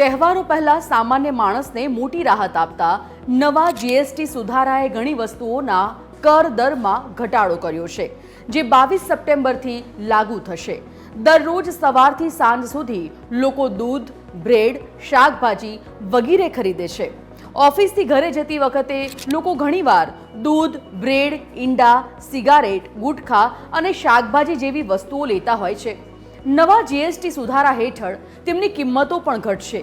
તહેવારો પહેલા સામાન્ય માણસને મોટી રાહત આપતા નવા જીએસટી સુધારાએ ઘણી વસ્તુઓના કર દરમાં ઘટાડો કર્યો છે, જે 22 સપ્ટેમ્બરથી લાગુ થશે। દરરોજ સવારથી સાંજ સુધી લોકો દૂધ, બ્રેડ, શાકભાજી વગેરે ખરીદે છે। ઓફિસથી ઘરે જતી વખતે લોકો ઘણીવાર દૂધ, બ્રેડ, ઈંડા, સિગારેટ, ગુટખા અને શાકભાજી જેવી વસ્તુઓ લેતા હોય છે। નવા જીએસટી સુધારા હેઠળ તેમની કિંમતો પણ ઘટશે।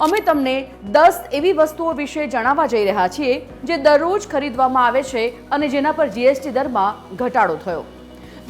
અમે તમને 10 એવી વસ્તુઓ વિશે જણાવવા જઈ રહ્યા છીએ જે દરરોજ ખરીદવામાં આવે છે અને જેના પર જીએસટી દરમાં ઘટાડો થયો।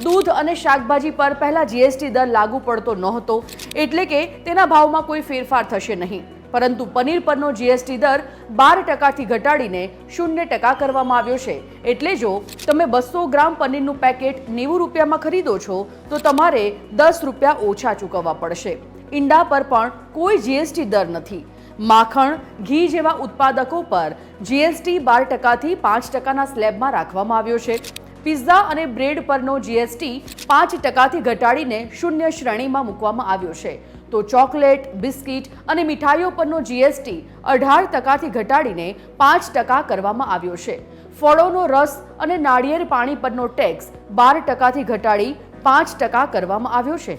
દૂધ અને શાકભાજી પર પહેલા જીએસટી દર લાગુ પડતો નહોતો, એટલે કે તેના ભાવમાં કોઈ ફેરફાર થશે નહીં, પરંતુ પનીર પરનો જીએસટી દર 12% ઘટાડીને 0% કરવામાં આવ્યો છે। એટલે જો તમે 200 ગ્રામ પનીરનું પેકેટ 90 રૂપિયામાં ખરીદો છો તો તમારે 10 રૂપિયા ઓછા ચૂકવવા પડશે। ઈંડા પર પણ કોઈ જીએસટી દર નથી। માખણ, ઘી જેવા ઉત્પાદકો પર જીએસટી 12%થી 5%ના સ્લેબમાં રાખવામાં આવ્યો છે। પિઝા અને બ્રેડ પરનો જીએસટી 5%થી ઘટાડીને 0 શ્રેણીમાં મૂકવામાં આવ્યો છે, તો ચોકલેટ, બિસ્કિટ અને મીઠાઈઓ પરનો જીએસટી 18%થી ઘટાડીને 5% કરવામાં આવ્યો છે। ફળોનો રસ અને નાળિયેર પાણી પરનો ટેક્સ 12%થી ઘટાડી 5% કરવામાં આવ્યો છે।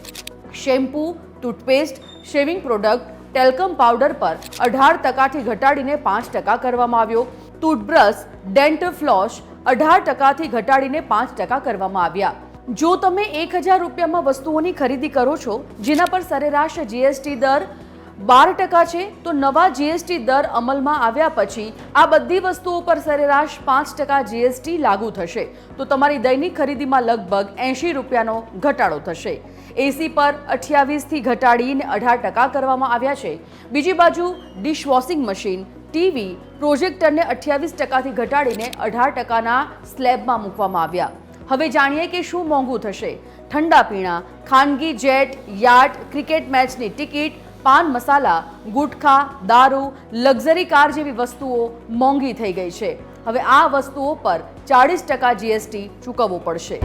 Shampoo, toothpaste, shaving product, talcum powder પર 18%થી ઘટાડીને 5% કરવામાં આવ્યો। ટૂથબ્રશ, ડેન્ટલ ફ્લોસ 18%થી ઘટાડીને 5% કરવામાં આવ્યા। જો તમે 1000 રૂપિયામાં વસ્તુઓની ખરીદી કરો છો જેના પર સરેરાશ જીએસટી દર 12% છે, તો નવા જીએસટી દર અમલમાં આવ્યા પછી આ બધી વસ્તુઓ પર સરેરાશ 5% જીએસટી લાગુ થશે, તો તમારી દૈનિક ખરીદીમાં લગભગ 80 રૂપિયાનો ઘટાડો થશે। એસી પર 28થી ઘટાડીને 18% કરવામાં આવ્યા છે। બીજી બાજુ ડિશવોશિંગ મશીન, ટીવી, પ્રોજેક્ટરને 28%થી ઘટાડીને 18%ના સ્લેબમાં મૂકવામાં આવ્યા। હવે જાણીએ કે શું મોંઘું થશે। ઠંડા પીણા, ખાનગી જેટ, યાટ, ક્રિકેટ મેચની ટિકિટ, પાન મસાલા, ગુટખા, દારૂ, લક્ઝરી કાર જેવી વસ્તુઓ મોંઘી થઈ ગઈ છે। હવે આ વસ્તુઓ પર 40% જીએસટી ચૂકવવો પડશે।